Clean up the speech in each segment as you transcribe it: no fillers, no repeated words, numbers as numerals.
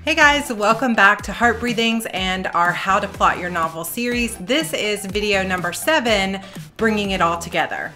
Hey guys, welcome back to Heart Breathings and our How to Plot Your Novel series. This is video number 7, bringing it all together.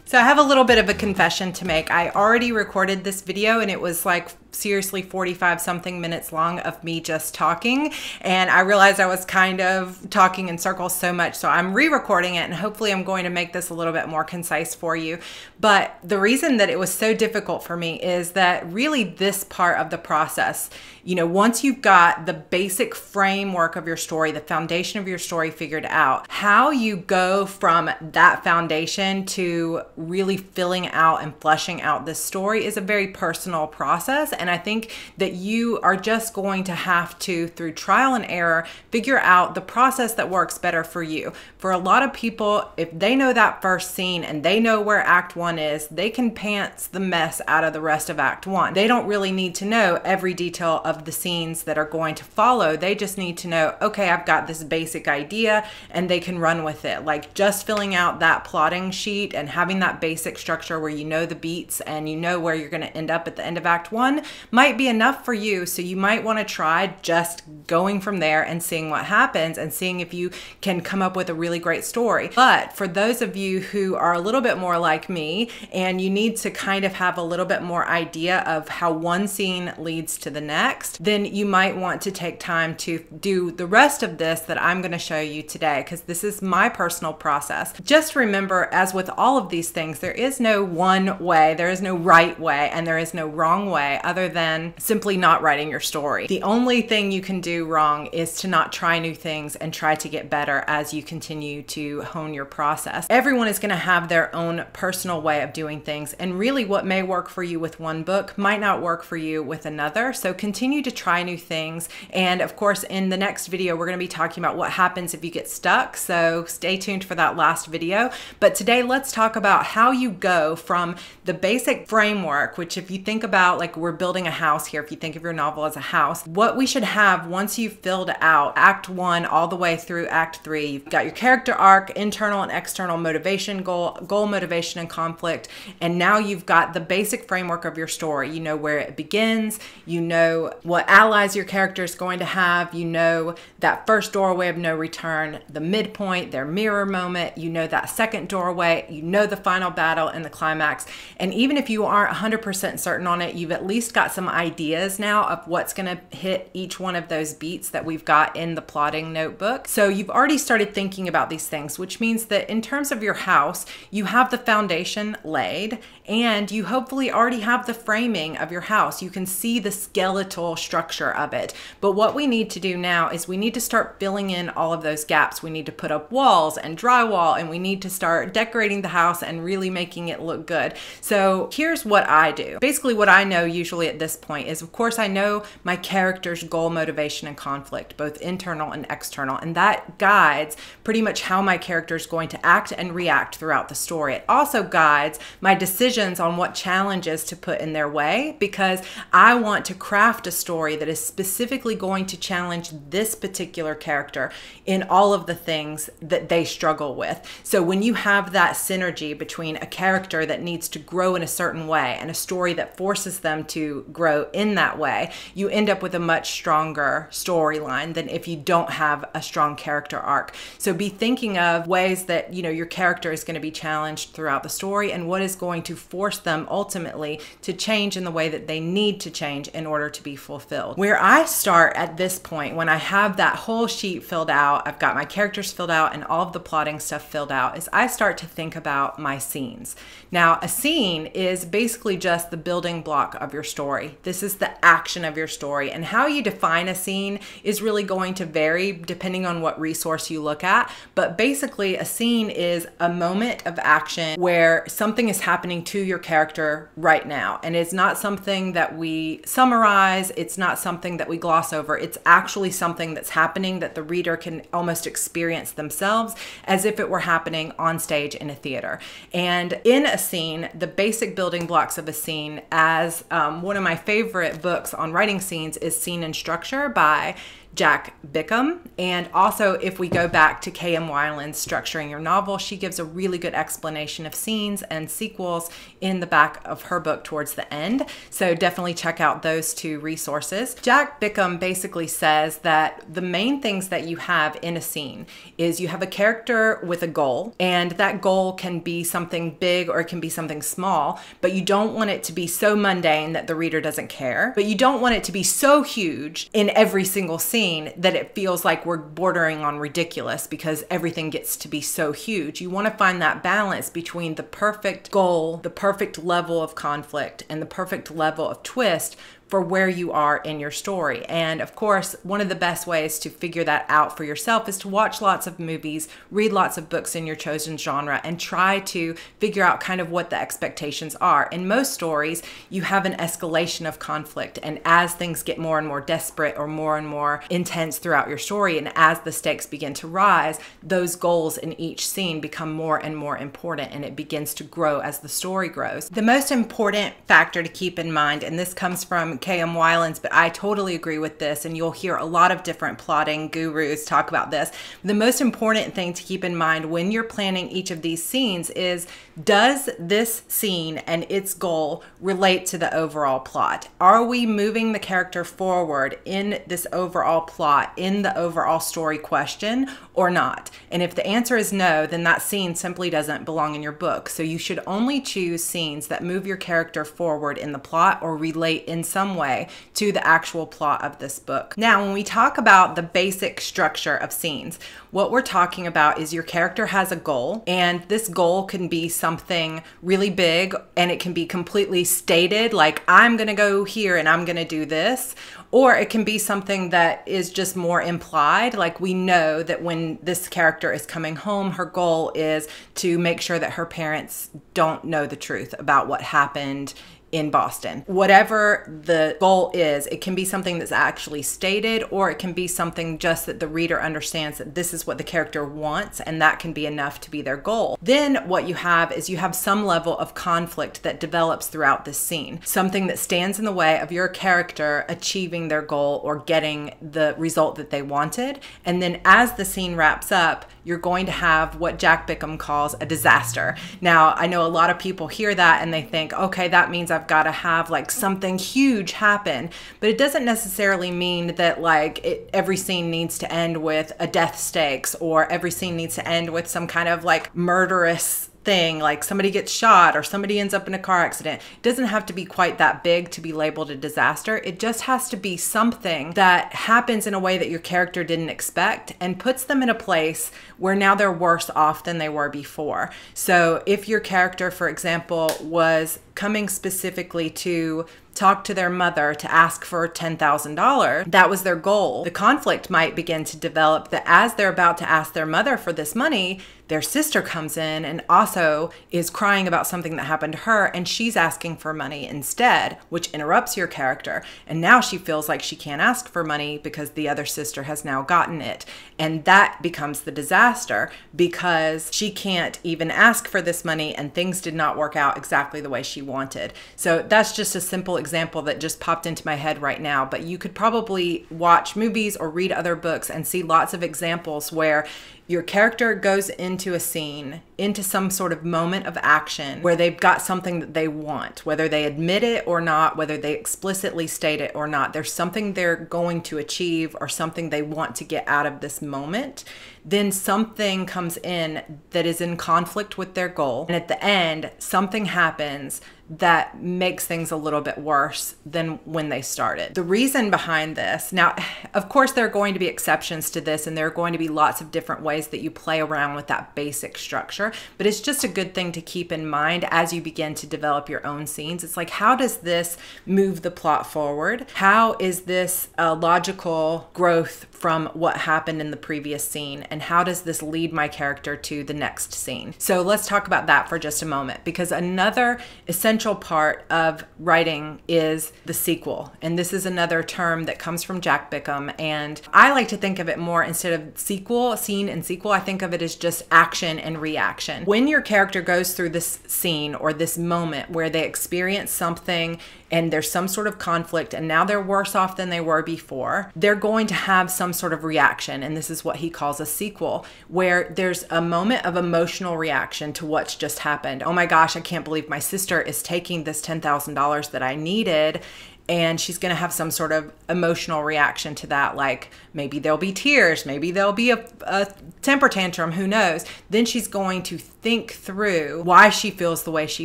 So I have a little bit of a confession to make. I already recorded this video and it was like seriously 45 something minutes long of me just talking, and I realized I was kind of talking in circles so much, so I'm re-recording it and hopefully I'm going to make this a little bit more concise for you. But the reason that it was so difficult for me is that really this part of the process, you know, once you've got the basic framework of your story, the foundation of your story figured out, how you go from that foundation to really filling out and fleshing out this story is a very personal process. And I think that you are just going to have to, through trial and error, figure out the process that works better for you. For a lot of people, if they know that first scene and they know where Act 1 is, they can pants the mess out of the rest of Act 1. They don't really need to know every detail of the scenes that are going to follow. They just need to know, okay, I've got this basic idea, and they can run with it. Like just filling out that plotting sheet and having that basic structure where you know the beats and you know where you're going to end up at the end of Act 1 might be enough for you. So you might want to try just going from there and seeing what happens and seeing if you can come up with a really great story. But for those of you who are a little bit more like me and you need to kind of have a little bit more idea of how one scene leads to the next, then you might want to take time to do the rest of this that I'm going to show you today, because this is my personal process. Just remember, as with all of these things, there is no one way, there is no right way, and there is no wrong way other than simply not writing your story. The only thing you can do wrong is to not try new things and try to get better as you continue to hone your process. Everyone is going to have their own personal way of doing things, and really what may work for you with one book might not work for you with another. So continue to try new things. And of course, in the next video, we're going to be talking about what happens if you get stuck. So stay tuned for that last video. But today, let's talk about how you go from the basic framework, which if you think about, like, we're building a house here, if you think of your novel as a house, what we should have once you've filled out Act 1 all the way through Act 3, you've got your character arc, internal and external motivation, goal, motivation, and conflict. And now you've got the basic framework of your story. You know where it begins, you know what allies your character is going to have, you know that first doorway of no return, the midpoint, their mirror moment, you know that second doorway, you know the final battle and the climax. And even if you aren't 100% certain on it, you've at least got some ideas now of what's going to hit each one of those beats that we've got in the plotting notebook. So you've already started thinking about these things, which means that in terms of your house, you have the foundation laid and you hopefully already have the framing of your house. You can see the skeletal structure of it. But what we need to do now is we need to start filling in all of those gaps. We need to put up walls and drywall, and we need to start decorating the house and really making it look good. So here's what I do. Basically what I know usually at this point is, of course, I know my character's goal, motivation, and conflict, both internal and external, and that guides pretty much how my character is going to act and react throughout the story. It also guides my decisions on what challenges to put in their way, because I want to craft a story that is specifically going to challenge this particular character in all of the things that they struggle with. So when you have that synergy between a character that needs to grow in a certain way and a story that forces them to grow in that way, you end up with a much stronger storyline than if you don't have a strong character arc. So be thinking of ways that, you know, your character is going to be challenged throughout the story and what is going to force them ultimately to change in the way that they need to change in order to be fulfilled. Where I start at this point, when I have that whole sheet filled out, I've got my characters filled out and all of the plotting stuff filled out, is I start to think about my scenes. Now, a scene is basically just the building block of your story. This is the action of your story, and how you define a scene is really going to vary depending on what resource you look at. But basically, a scene is a moment of action where something is happening to your character right now. And it's not something that we summarize. It's not something that we gloss over. It's actually something that's happening that the reader can almost experience themselves as if it were happening on stage in a theater. And in a scene, the basic building blocks of a scene, as one of my favorite books on writing scenes is Scene and Structure by Jack Bickham. And also, if we go back to K.M. Weiland's Structuring Your Novel, she gives a really good explanation of scenes and sequels in the back of her book towards the end. So definitely check out those two resources. Jack Bickham basically says that the main things that you have in a scene is you have a character with a goal, and that goal can be something big or it can be something small, but you don't want it to be so mundane that the reader doesn't care, but you don't want it to be so huge in every single scene that it feels like we're bordering on ridiculous because everything gets to be so huge. You want to find that balance between the perfect goal, the perfect level of conflict, and the perfect level of twist for where you are in your story. And of course, one of the best ways to figure that out for yourself is to watch lots of movies, read lots of books in your chosen genre, and try to figure out kind of what the expectations are. In most stories, you have an escalation of conflict, and as things get more and more desperate or more and more intense throughout your story, and as the stakes begin to rise, those goals in each scene become more and more important, and it begins to grow as the story grows. The most important factor to keep in mind, and this comes from K.M. Weiland's, but I totally agree with this, and you'll hear a lot of different plotting gurus talk about this. The most important thing to keep in mind when you're planning each of these scenes is, does this scene and its goal relate to the overall plot? Are we moving the character forward in this overall plot, in the overall story question, or not? And if the answer is no, then that scene simply doesn't belong in your book. So you should only choose scenes that move your character forward in the plot or relate in some way to the actual plot of this book. Now, when we talk about the basic structure of scenes, what we're talking about is your character has a goal, and this goal can be something really big, and it can be completely stated, like, I'm gonna go here and I'm gonna do this. Or it can be something that is just more implied, like we know that when this character is coming home, her goal is to make sure that her parents don't know the truth about what happened in Boston. Whatever the goal is, it can be something that's actually stated, or it can be something just that the reader understands that this is what the character wants, and that can be enough to be their goal. Then what you have is you have some level of conflict that develops throughout this scene, something that stands in the way of your character achieving their goal or getting the result that they wanted. And then as the scene wraps up, you're going to have what Jack Bickham calls a disaster. Now, I know a lot of people hear that and they think, okay, that means I've got to have like something huge happen, but it doesn't necessarily mean that like every scene needs to end with a death stakes, or every scene needs to end with some kind of like murderous thing, like somebody gets shot or somebody ends up in a car accident. It doesn't have to be quite that big to be labeled a disaster. It just has to be something that happens in a way that your character didn't expect and puts them in a place where now they're worse off than they were before. So if your character, for example, was coming specifically to talk to their mother to ask for $10,000, that was their goal. The conflict might begin to develop that as they're about to ask their mother for this money, their sister comes in and also is crying about something that happened to her, and she's asking for money instead, which interrupts your character. And now she feels like she can't ask for money because the other sister has now gotten it. And that becomes the disaster because she can't even ask for this money and things did not work out exactly the way she wanted. So that's just a simple example that just popped into my head right now, but you could probably watch movies or read other books and see lots of examples where your character goes into a scene, into some sort of moment of action where they've got something that they want, whether they admit it or not, whether they explicitly state it or not. There's something they're going to achieve or something they want to get out of this moment. Then something comes in that is in conflict with their goal. And at the end, something happens that makes things a little bit worse than when they started. The reason behind this, now, of course, there are going to be exceptions to this, and there are going to be lots of different ways that you play around with that basic structure, but it's just a good thing to keep in mind as you begin to develop your own scenes. It's like, how does this move the plot forward? How is this a logical growth from what happened in the previous scene? And how does this lead my character to the next scene? So let's talk about that for just a moment, because another essential part of writing is the sequel. And this is another term that comes from Jack Bickham. And I like to think of it more, instead of sequel, scene and and sequel, I think of it as just action and reaction. When your character goes through this scene or this moment where they experience something and there's some sort of conflict and now they're worse off than they were before, they're going to have some sort of reaction. And this is what he calls a sequel, where there's a moment of emotional reaction to what's just happened. Oh my gosh, I can't believe my sister is taking this $10,000 that I needed. And she's going to have some sort of emotional reaction to that. Like maybe there'll be tears, maybe there'll be a temper tantrum, who knows? Then she's going to think through why she feels the way she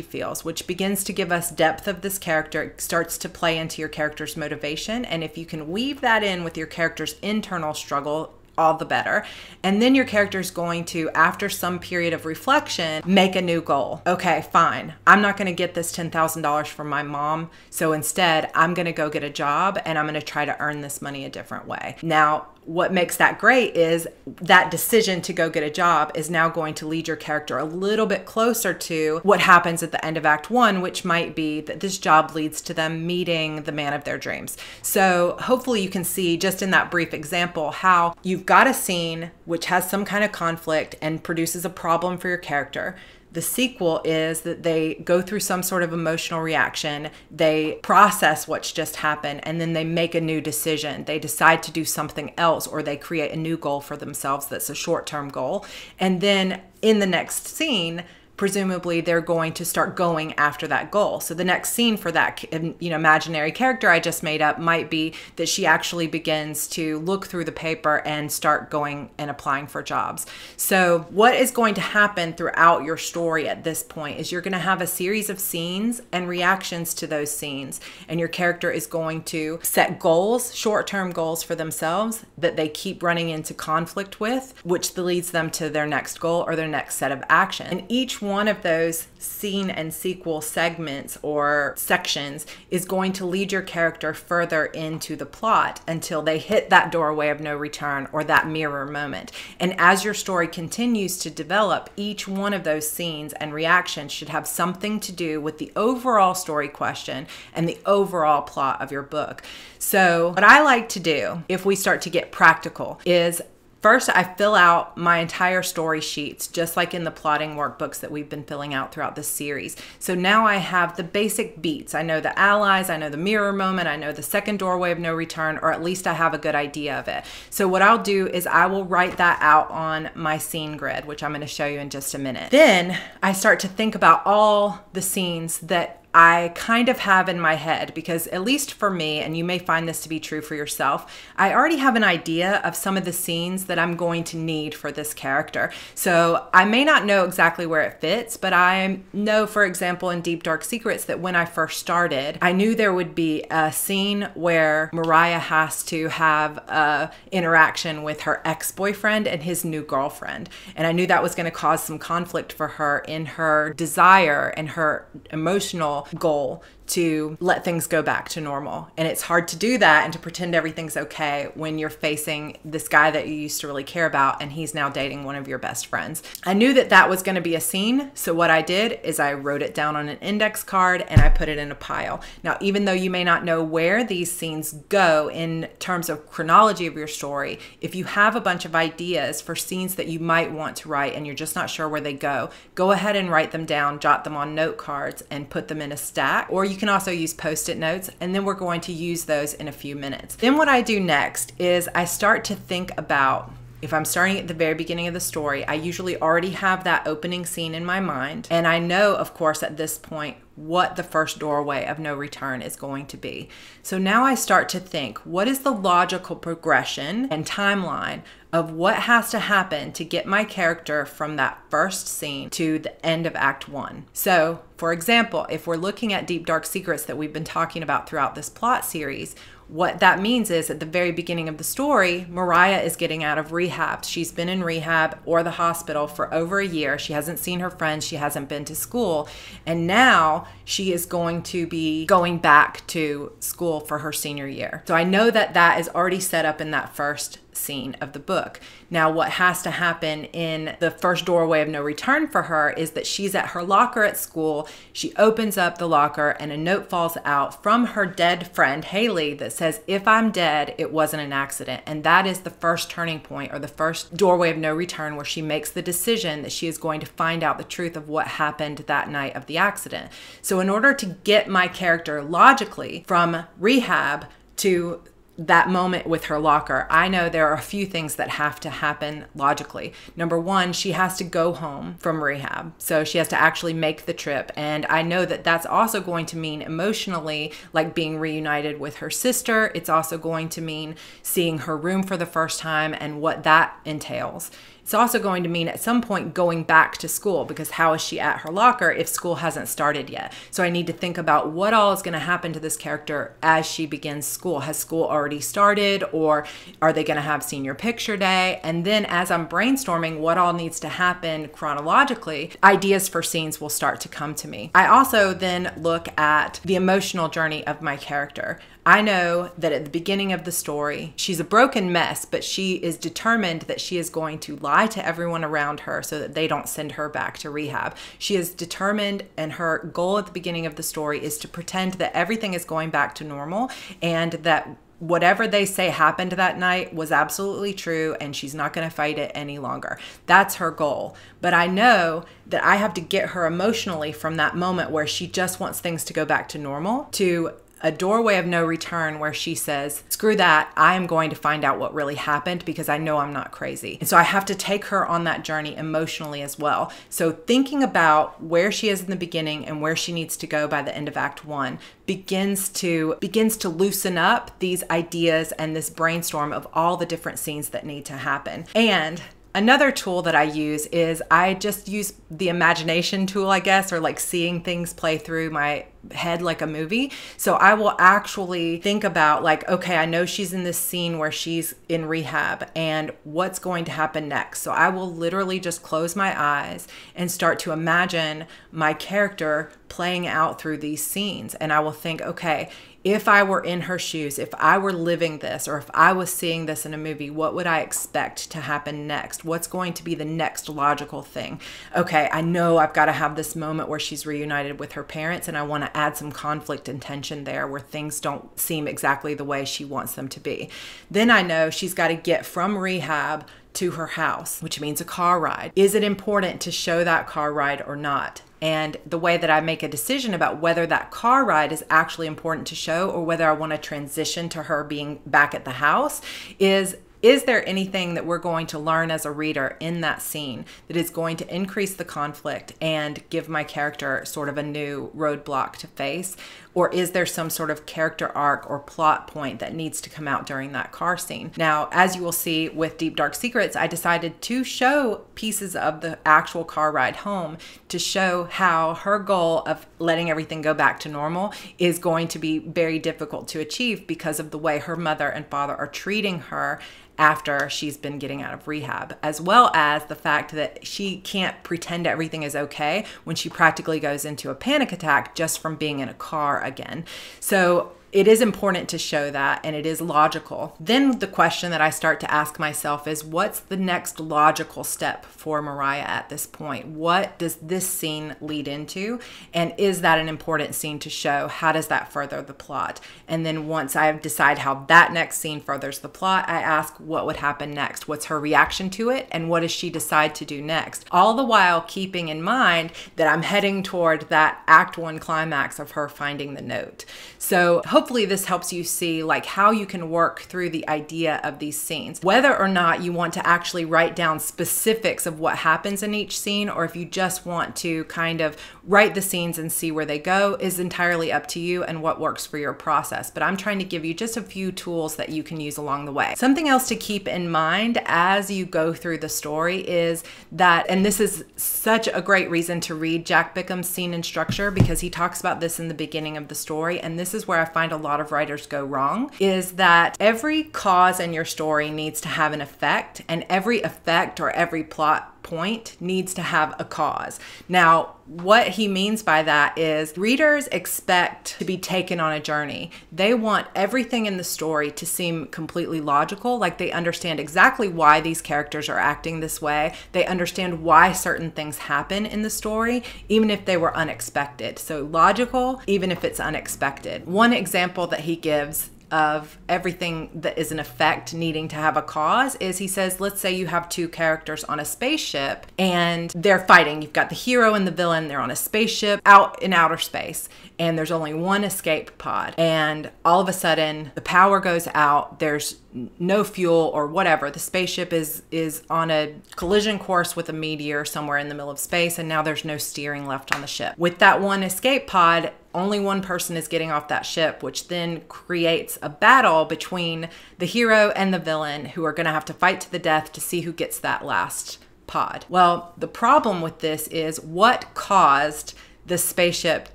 feels, which begins to give us depth of this character. It starts to play into your character's motivation. And if you can weave that in with your character's internal struggle, all the better. And then your character is going to, after some period of reflection, make a new goal. Okay, fine. I'm not going to get this $10,000 from my mom. So instead, I'm going to go get a job and I'm going to try to earn this money a different way. Now, what makes that great is that decision to go get a job is now going to lead your character a little bit closer to what happens at the end of Act 1, which might be that this job leads to them meeting the man of their dreams. So hopefully you can see just in that brief example how you've got a scene which has some kind of conflict and produces a problem for your character. The sequel is that they go through some sort of emotional reaction, they process what's just happened, and then they make a new decision. They decide to do something else, or they create a new goal for themselves that's a short-term goal. And then in the next scene, presumably they're going to start going after that goal. So the next scene for that, imaginary character I just made up might be that she actually begins to look through the paper and start going and applying for jobs. So what is going to happen throughout your story at this point is you're going to have a series of scenes and reactions to those scenes. And your character is going to set goals, short-term goals for themselves that they keep running into conflict with, which leads them to their next goal or their next set of action. And each one of those scene and sequel segments or sections is going to lead your character further into the plot until they hit that doorway of no return or that mirror moment. And as your story continues to develop, each one of those scenes and reactions should have something to do with the overall story question and the overall plot of your book. So what I like to do, if we start to get practical, is first, I fill out my entire story sheets, just like in the plotting workbooks that we've been filling out throughout this series. So now I have the basic beats. I know the allies, I know the mirror moment, I know the second doorway of no return, or at least I have a good idea of it. So what I'll do is I will write that out on my scene grid, which I'm going to show you in just a minute. Then I start to think about all the scenes that I kind of have in my head, because at least for me, and you may find this to be true for yourself, I already have an idea of some of the scenes that I'm going to need for this character. So I may not know exactly where it fits, but I know, for example, in Deep Dark Secrets that when I first started, I knew there would be a scene where Mariah has to have a interaction with her ex-boyfriend and his new girlfriend. And I knew that was going to cause some conflict for her in her desire and her emotional goal to let things go back to normal. And it's hard to do that and to pretend everything's okay when you're facing this guy that you used to really care about and he's now dating one of your best friends. I knew that that was going to be a scene, so what I did is I wrote it down on an index card and I put it in a pile. Now, even though you may not know where these scenes go in terms of chronology of your story, if you have a bunch of ideas for scenes that you might want to write and you're just not sure where they go ahead and write them down, jot them on note cards, and put them in a stack. Or you can also use post-it notes, and then we're going to use those in a few minutes. Then what I do next is I start to think about, if I'm starting at the very beginning of the story, I usually already have that opening scene in my mind. And I know, of course, at this point, what the first doorway of no return is going to be. So now I start to think, what is the logical progression and timeline of what has to happen to get my character from that first scene to the end of Act 1? So, for example, if we're looking at Deep Dark Secrets that we've been talking about throughout this plot series, what that means is at the very beginning of the story, Mariah is getting out of rehab. She's been in rehab or the hospital for over a year. She hasn't seen her friends. She hasn't been to school. And now she is going to be going back to school for her senior year. So I know that that is already set up in that first scene of the book. Now, what has to happen in the first doorway of no return for her is that she's at her locker at school. She opens up the locker and a note falls out from her dead friend, Haley, that says, if I'm dead, it wasn't an accident. And that is the first turning point, or the first doorway of no return, where she makes the decision that she is going to find out the truth of what happened that night of the accident. So in order to get my character logically from rehab to that moment with her locker, I know there are a few things that have to happen logically. Number one, she has to go home from rehab. So she has to actually make the trip. And I know that that's also going to mean emotionally, like being reunited with her sister. It's also going to mean seeing her room for the first time and what that entails. It's also going to mean at some point going back to school, because how is she at her locker if school hasn't started yet? So I need to think about what all is going to happen to this character as she begins school. Has school already started, or are they going to have senior picture day? And then as I'm brainstorming what all needs to happen chronologically, ideas for scenes will start to come to me. I also then look at the emotional journey of my character. I know that at the beginning of the story, she's a broken mess, but she is determined that she is going to lie to everyone around her so that they don't send her back to rehab. She is determined, and her goal at the beginning of the story is to pretend that everything is going back to normal, and that whatever they say happened that night was absolutely true, and she's not going to fight it any longer. That's her goal. But I know that I have to get her emotionally from that moment where she just wants things to go back to normal to a doorway of no return where she says, screw that, I am going to find out what really happened because I know I'm not crazy. And so I have to take her on that journey emotionally as well. So thinking about where she is in the beginning and where she needs to go by the end of Act 1 begins to loosen up these ideas and this brainstorm of all the different scenes that need to happen. And another tool that I use is I just use the imagination tool, I guess, or like seeing things play through my head like a movie. So I will actually think about, like, okay, I know she's in this scene where she's in rehab, and what's going to happen next. So I will literally just close my eyes and start to imagine my character playing out through these scenes. And I will think, okay, if I were in her shoes, if I were living this, or if I was seeing this in a movie, what would I expect to happen next? What's going to be the next logical thing? Okay, I know I've got to have this moment where she's reunited with her parents, and I want to add some conflict and tension there where things don't seem exactly the way she wants them to be. Then I know she's got to get from rehab to her house, which means a car ride. Is it important to show that car ride or not? And the way that I make a decision about whether that car ride is actually important to show, or whether I want to transition to her being back at the house, is there anything that we're going to learn as a reader in that scene that is going to increase the conflict and give my character sort of a new roadblock to face? Or is there some sort of character arc or plot point that needs to come out during that car scene? Now, as you will see with Deep Dark Secrets, I decided to show pieces of the actual car ride home to show how her goal of letting everything go back to normal is going to be very difficult to achieve because of the way her mother and father are treating her after she's been getting out of rehab, as well as the fact that she can't pretend everything is okay when she practically goes into a panic attack just from being in a car again. So it is important to show that, and it is logical. Then the question that I start to ask myself is, what's the next logical step for Mariah at this point? What does this scene lead into? And is that an important scene to show? How does that further the plot? And then once I decide how that next scene furthers the plot, I ask what would happen next? What's her reaction to it? And what does she decide to do next? All the while keeping in mind that I'm heading toward that Act 1 climax of her finding the note. So hopefully this helps you see like how you can work through the idea of these scenes. Whether or not you want to actually write down specifics of what happens in each scene, or if you just want to kind of write the scenes and see where they go, is entirely up to you and what works for your process. But I'm trying to give you just a few tools that you can use along the way. Something else to keep in mind as you go through the story is that, and this is such a great reason to read Jack Bickham's Scene and Structure, because he talks about this in the beginning of the story, and this is where I find a lot of writers go wrong, is that every cause in your story needs to have an effect, and every effect or every plot point needs to have a cause. Now, what he means by that is readers expect to be taken on a journey. They want everything in the story to seem completely logical, like they understand exactly why these characters are acting this way. They understand why certain things happen in the story, even if they were unexpected. So logical, even if it's unexpected. One example that he gives of everything that is an effect needing to have a cause is he says, let's say you have two characters on a spaceship and they're fighting. You've got the hero and the villain. They're on a spaceship out in outer space and there's only one escape pod. And all of a sudden the power goes out. There's no fuel or whatever. The spaceship is on a collision course with a meteor somewhere in the middle of space, and now there's no steering left on the ship. With that one escape pod, only one person is getting off that ship, which then creates a battle between the hero and the villain, who are going to have to fight to the death to see who gets that last pod. Well, the problem with this is what caused the spaceship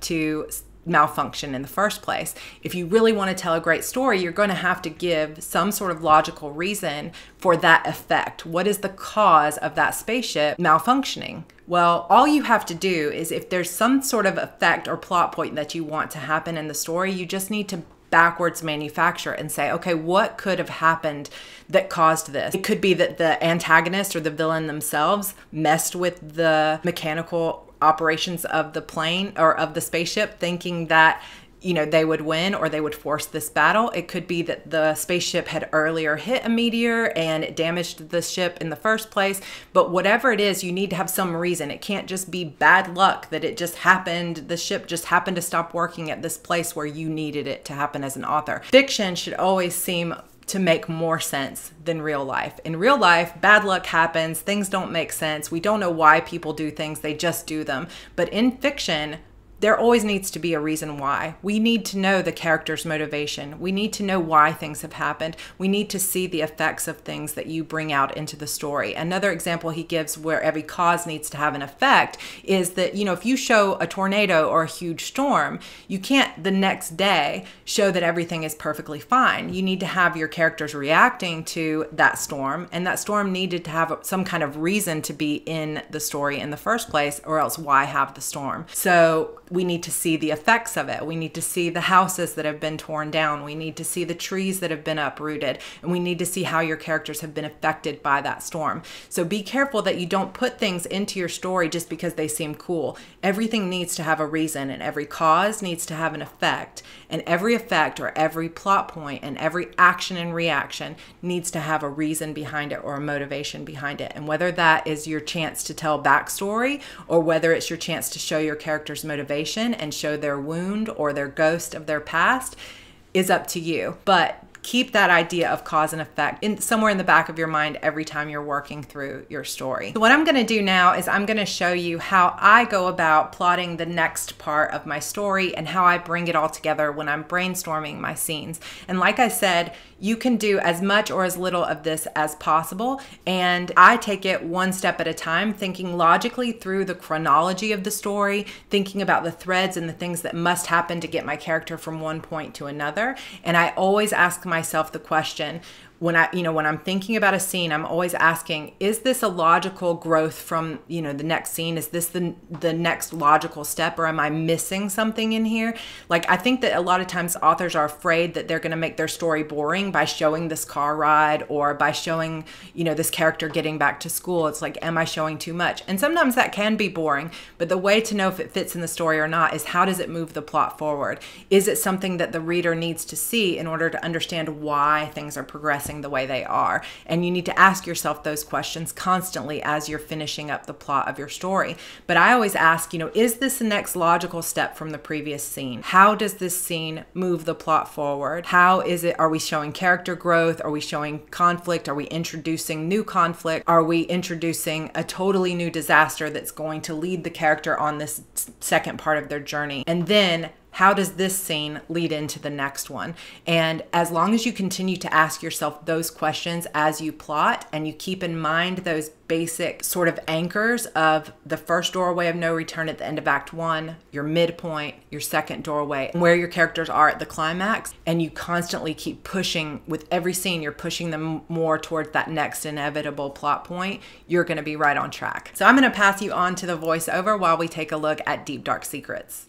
to malfunction in the first place. If you really want to tell a great story, you're going to have to give some sort of logical reason for that effect. What is the cause of that spaceship malfunctioning? Well, all you have to do is, if there's some sort of effect or plot point that you want to happen in the story, you just need to backwards manufacture and say, okay, what could have happened that caused this? It could be that the antagonist or the villain themselves messed with the mechanical operations of the plane or of the spaceship, thinking that, you know, they would win or they would force this battle. It could be that the spaceship had earlier hit a meteor and it damaged the ship in the first place. But whatever it is, you need to have some reason. It can't just be bad luck that it just happened. The ship just happened to stop working at this place where you needed it to happen as an author. Fiction should always seem to make more sense than real life. In real life, bad luck happens, things don't make sense, we don't know why people do things, they just do them. But in fiction, there always needs to be a reason why. We need to know the character's motivation. We need to know why things have happened. We need to see the effects of things that you bring out into the story. Another example he gives where every cause needs to have an effect is that, you know, if you show a tornado or a huge storm, you can't the next day show that everything is perfectly fine. You need to have your characters reacting to that storm, and that storm needed to have some kind of reason to be in the story in the first place, or else why have the storm? So we need to see the effects of it. We need to see the houses that have been torn down. We need to see the trees that have been uprooted. And we need to see how your characters have been affected by that storm. So be careful that you don't put things into your story just because they seem cool. Everything needs to have a reason, and every cause needs to have an effect. And every effect or every plot point and every action and reaction needs to have a reason behind it or a motivation behind it. And whether that is your chance to tell backstory or whether it's your chance to show your character's motivation and show their wound or their ghost of their past is up to you. But keep that idea of cause and effect somewhere in the back of your mind every time you're working through your story. So what I'm going to do now is I'm going to show you how I go about plotting the next part of my story and how I bring it all together when I'm brainstorming my scenes. And like I said, you can do as much or as little of this as possible. And I take it one step at a time, thinking logically through the chronology of the story, thinking about the threads and the things that must happen to get my character from one point to another. And I always ask myself the question, when I'm thinking about a scene, I'm always asking, is this a logical growth from, the next scene? Is this the next logical step, or am I missing something in here? Like, I think that a lot of times authors are afraid that they're going to make their story boring by showing this car ride or by showing, this character getting back to school. It's like, am I showing too much? And sometimes that can be boring, but the way to know if it fits in the story or not is, how does it move the plot forward? Is it something that the reader needs to see in order to understand why things are progressing the way they are? And you need to ask yourself those questions constantly as you're finishing up the plot of your story. But I always ask, is this the next logical step from the previous scene? How does this scene move the plot forward? How is it? Are we showing character growth? Are we showing conflict? Are we introducing new conflict? Are we introducing a totally new disaster that's going to lead the character on this second part of their journey? And then how does this scene lead into the next one? And as long as you continue to ask yourself those questions as you plot, and you keep in mind those basic sort of anchors of the first doorway of no return at the end of Act 1, your midpoint, your second doorway, and where your characters are at the climax, and you constantly keep pushing with every scene, you're pushing them more towards that next inevitable plot point, you're going to be right on track. So I'm going to pass you on to the voiceover while we take a look at Deep Dark Secrets.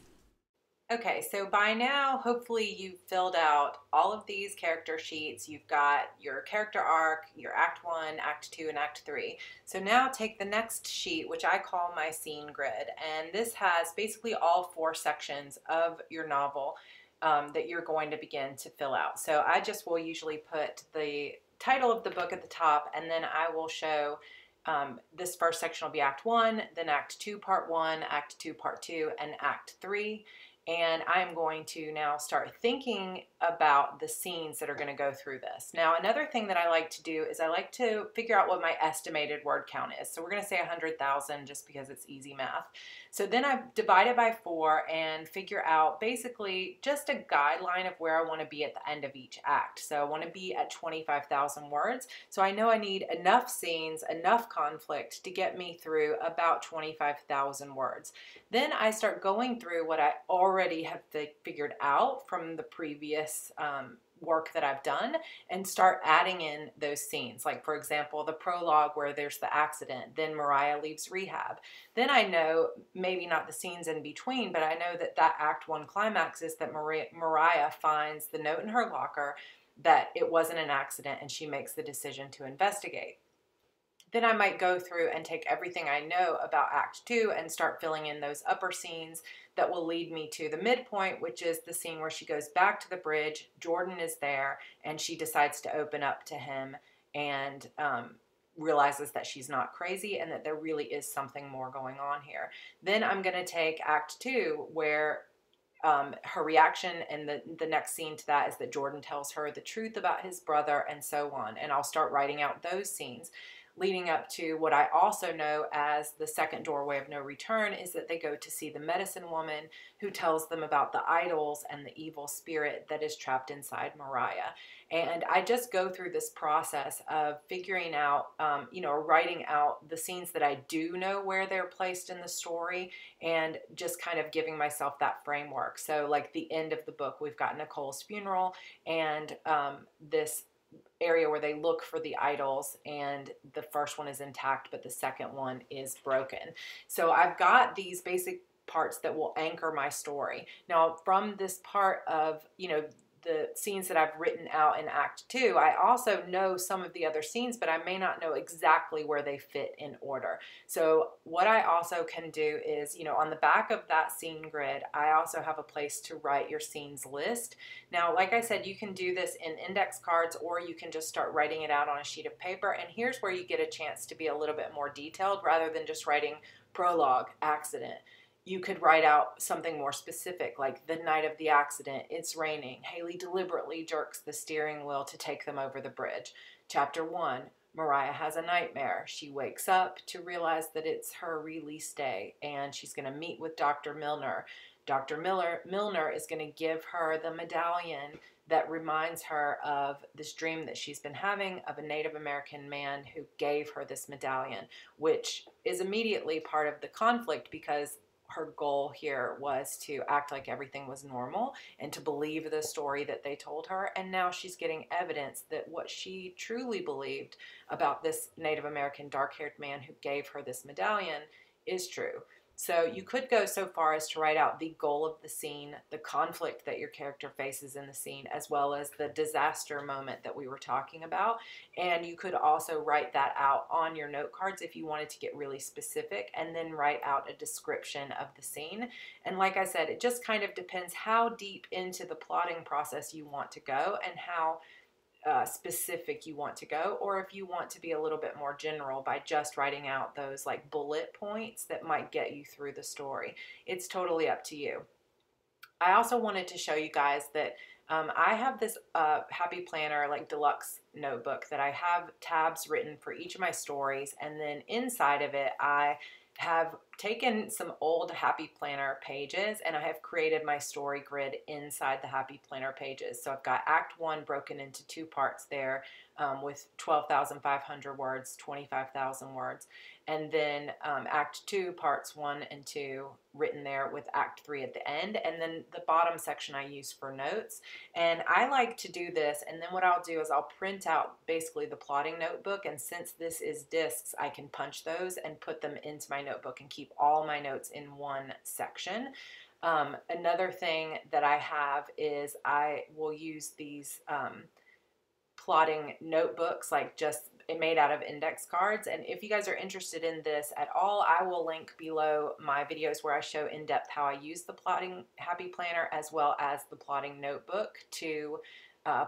Okay, so by now, hopefully you've filled out all of these character sheets. You've got your character arc, your Act 1, Act 2, and Act 3. So now take the next sheet, which I call my scene grid. And this has basically all 4 sections of your novel. that you're going to begin to fill out. So I just will usually put the title of the book at the top, and then I will show this first section will be Act 1, then Act 2, Part 1, Act 2, Part 2, and Act 3. And I'm going to now start thinking about the scenes that are going to go through this. Now, another thing that I like to do is I like to figure out what my estimated word count is. So we're going to say 100,000 just because it's easy math. So then I divide it by 4 and figure out basically just a guideline of where I want to be at the end of each act. So I want to be at 25,000 words. So I know I need enough scenes, enough conflict to get me through about 25,000 words. Then I start going through what I already have figured out from the previous work that I've done and start adding in those scenes. Like, for example, the prologue where there's the accident, then Mariah leaves rehab. Then I know, maybe not the scenes in between, but I know that that Act 1 climax is that Mariah finds the note in her locker that it wasn't an accident, and she makes the decision to investigate. Then I might go through and take everything I know about Act 2 and start filling in those upper scenes that will lead me to the midpoint, which is the scene where she goes back to the bridge, Jordan is there, and she decides to open up to him and realizes that she's not crazy and that there really is something more going on here. Then I'm going to take Act 2, where her reaction, and the next scene to that is that Jordan tells her the truth about his brother and so on. And I'll start writing out those scenes. Leading up to what I also know as the second doorway of no return is that they go to see the medicine woman who tells them about the idols and the evil spirit that is trapped inside Mariah. And I just go through this process of figuring out, writing out the scenes that I do know where they're placed in the story, and just kind of giving myself that framework. So like the end of the book, we've got Nicole's funeral and this area where they look for the idols, and the first one is intact but the second one is broken. So I've got these basic parts that will anchor my story. Now from this part of the scenes that I've written out in Act 2, I also know some of the other scenes, but I may not know exactly where they fit in order. So what I also can do is, on the back of that scene grid, I also have a place to write your scenes list. Now, like I said, you can do this in index cards, or you can just start writing it out on a sheet of paper. And here's where you get a chance to be a little bit more detailed rather than just writing prologue, accident. You could write out something more specific, like the night of the accident, it's raining. Haley deliberately jerks the steering wheel to take them over the bridge. Chapter 1, Mariah has a nightmare. She wakes up to realize that it's her release day, and she's going to meet with Dr. Milner. Dr. Milner is going to give her the medallion that reminds her of this dream that she's been having of a Native American man who gave her this medallion, which is immediately part of the conflict because her goal here was to act like everything was normal and to believe the story that they told her. And now she's getting evidence that what she truly believed about this Native American dark-haired man who gave her this medallion is true. So you could go so far as to write out the goal of the scene, the conflict that your character faces in the scene, as well as the disaster moment that we were talking about. And you could also write that out on your note cards if you wanted to get really specific, and then write out a description of the scene. And like I said, it just kind of depends how deep into the plotting process you want to go and how specific you want to go, or if you want to be a little bit more general by just writing out those like bullet points that might get you through the story. It's totally up to you. I also wanted to show you guys that I have this Happy Planner like deluxe notebook that I have tabs written for each of my stories, and then inside of it I have taken some old Happy Planner pages and I have created my story grid inside the Happy Planner pages. So I've got Act 1 broken into 2 parts there with 12,500 words, 25,000 words. And then Act 2 parts 1 and 2 written there with Act 3 at the end. And then the bottom section I use for notes. And I like to do this, and then what I'll do is I'll print out basically the plotting notebook, and since this is discs, I can punch those and put them into my notebook and keep all my notes in one section. Another thing that I have is I will use these plotting notebooks, like just made out of index cards. And if you guys are interested in this at all, I will link below my videos where I show in depth how I use the Plotting Happy Planner as well as the plotting notebook to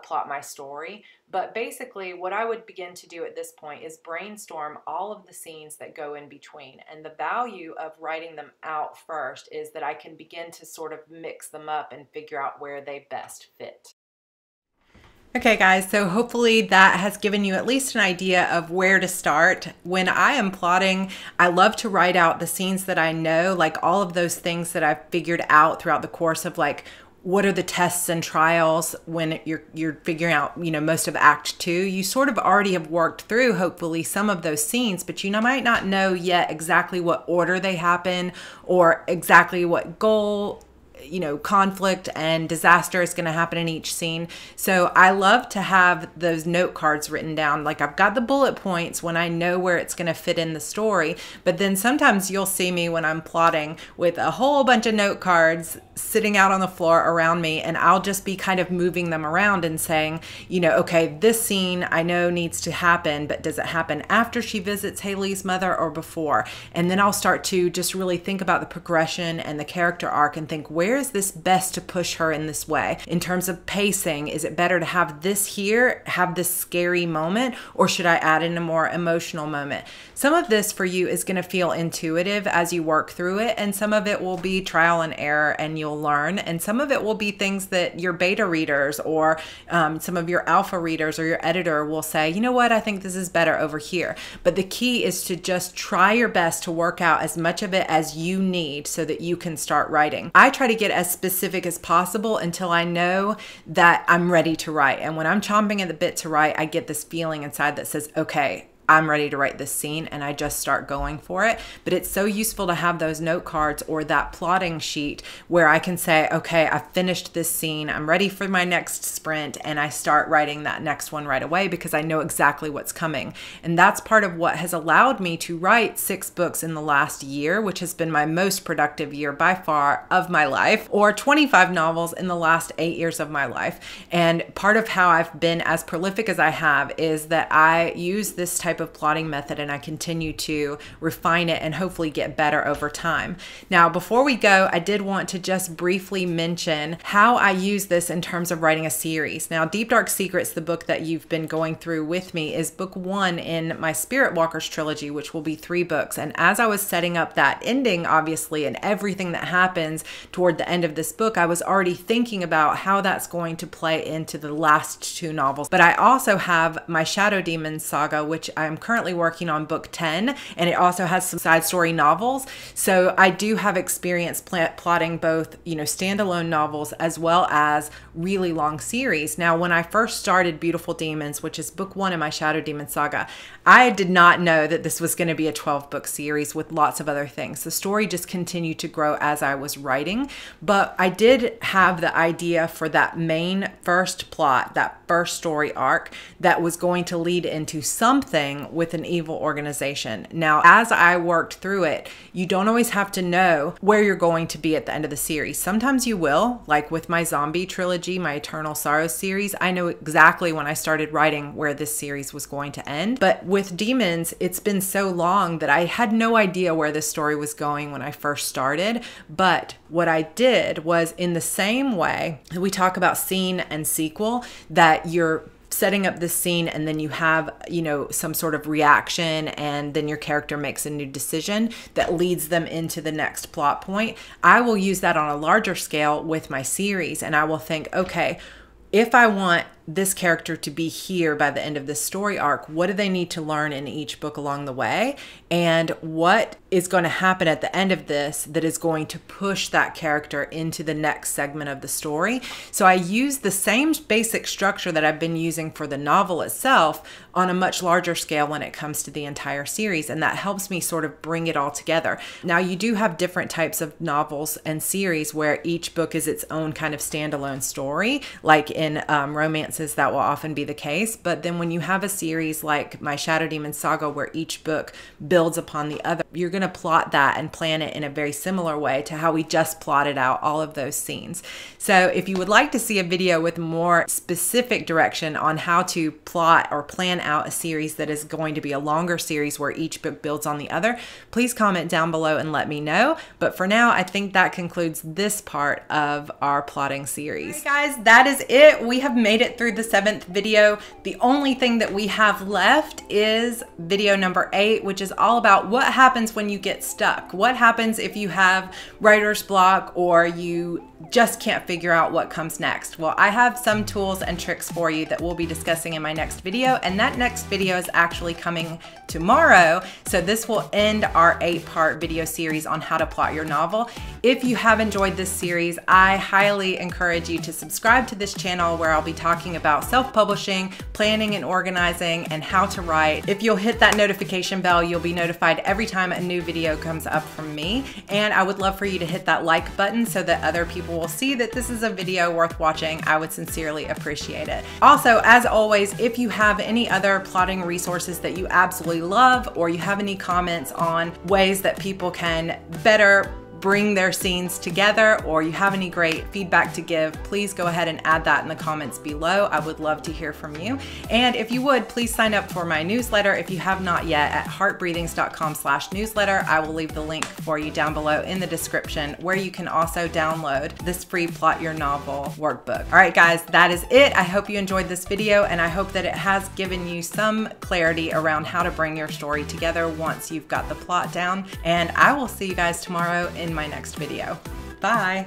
plot my story. But basically what I would begin to do at this point is brainstorm all of the scenes that go in between. And the value of writing them out first is that I can begin to sort of mix them up and figure out where they best fit. Okay guys, so hopefully that has given you at least an idea of where to start. When I am plotting, I love to write out the scenes that I know, like all of those things that I've figured out throughout the course of like, what are the tests and trials when you're figuring out, you know, most of Act 2. You sort of already have worked through, hopefully, some of those scenes, but you might not know yet exactly what order they happen or exactly what goal, you know, conflict and disaster is going to happen in each scene. So I love to have those note cards written down. Like I've got the bullet points when I know where it's going to fit in the story, but then sometimes you'll see me when I'm plotting with a whole bunch of note cards sitting out on the floor around me, and I'll just be kind of moving them around and saying, you know, okay, this scene I know needs to happen, but does it happen after she visits Haley's mother or before? And then I'll start to just really think about the progression and the character arc and think, where is this best to push her in this way? In terms of pacing, is it better to have this here, have this scary moment, or should I add in a more emotional moment? Some of this for you is going to feel intuitive as you work through it, and some of it will be trial and error and you'll learn, and some of it will be things that your beta readers or some of your alpha readers or your editor will say, you know what, I think this is better over here. But the key is to just try your best to work out as much of it as you need so that you can start writing. I try to get as specific as possible until I know that I'm ready to write. And when I'm chomping at the bit to write, I get this feeling inside that says, okay, I'm ready to write this scene, and I just start going for it. But it's so useful to have those note cards or that plotting sheet where I can say, okay, I've finished this scene, I'm ready for my next sprint, and I start writing that next one right away because I know exactly what's coming. And that's part of what has allowed me to write 6 books in the last year, which has been my most productive year by far of my life, or 25 novels in the last 8 years of my life. And part of how I've been as prolific as I have is that I use this type of plotting method, and I continue to refine it and hopefully get better over time. Now, before we go, I did want to just briefly mention how I use this in terms of writing a series. Now, Deep Dark Secrets, the book that you've been going through with me, is book 1 in my Spirit Walkers trilogy, which will be 3 books. And as I was setting up that ending, obviously, and everything that happens toward the end of this book, I was already thinking about how that's going to play into the last 2 novels. But I also have my Shadow Demons saga, which I'm currently working on book 10, and it also has some side story novels. So I do have experience plotting both, you know, standalone novels as well as really long series. Now, when I first started Beautiful Demons, which is book 1 in my Shadow Demon saga, I did not know that this was going to be a 12-book series with lots of other things. The story just continued to grow as I was writing, but I did have the idea for that main first plot, that first story arc that was going to lead into something with an evil organization. Now, as I worked through it, you don't always have to know where you're going to be at the end of the series. Sometimes you will, like with my zombie trilogy, my Eternal Sorrows series. I know exactly when I started writing where this series was going to end. But with Demons, it's been so long that I had no idea where this story was going when I first started. But what I did was, in the same way that we talk about scene and sequel, that you're setting up this scene and then you have, you know, some sort of reaction, and then your character makes a new decision that leads them into the next plot point. I will use that on a larger scale with my series, and I will think, okay, if I want this character to be here by the end of this story arc, what do they need to learn in each book along the way? And what is going to happen at the end of this that is going to push that character into the next segment of the story? So I use the same basic structure that I've been using for the novel itself on a much larger scale when it comes to the entire series. And that helps me sort of bring it all together. Now, you do have different types of novels and series where each book is its own kind of standalone story, like in romance instances that will often be the case. But then when you have a series like my Shadow Demon Saga, where each book builds upon the other, you're going to plot that and plan it in a very similar way to how we just plotted out all of those scenes. So if you would like to see a video with more specific direction on how to plot or plan out a series that is going to be a longer series where each book builds on the other, please comment down below and let me know. But for now, I think that concludes this part of our plotting series. All right, guys, that is it. We have made it through the 7th video. The only thing that we have left is video number 8, which is all about what happens when you get stuck. What happens if you have writer's block or you just can't figure out what comes next? Well, I have some tools and tricks for you that we'll be discussing in my next video, and that next video is actually coming tomorrow. So this will end our 8-part video series on how to plot your novel. If you have enjoyed this series, I highly encourage you to subscribe to this channel, where I'll be talking about self-publishing, planning and organizing, and how to write. If you'll hit that notification bell, you'll be notified every time a new video comes up from me. And I would love for you to hit that like button so that other people will see that this is a video worth watching. I would sincerely appreciate it. Also, as always, if you have any other plotting resources that you absolutely love, or you have any comments on ways that people can better bring their scenes together, or you have any great feedback to give, please go ahead and add that in the comments below. I would love to hear from you. And if you would, please sign up for my newsletter if you have not yet at heartbreathings.com/newsletter. I will leave the link for you down below in the description, where you can also download this free Plot Your Novel workbook. All right, guys, that is it. I hope you enjoyed this video, and I hope that it has given you some clarity around how to bring your story together once you've got the plot down. And I will see you guys tomorrow in my next video. Bye.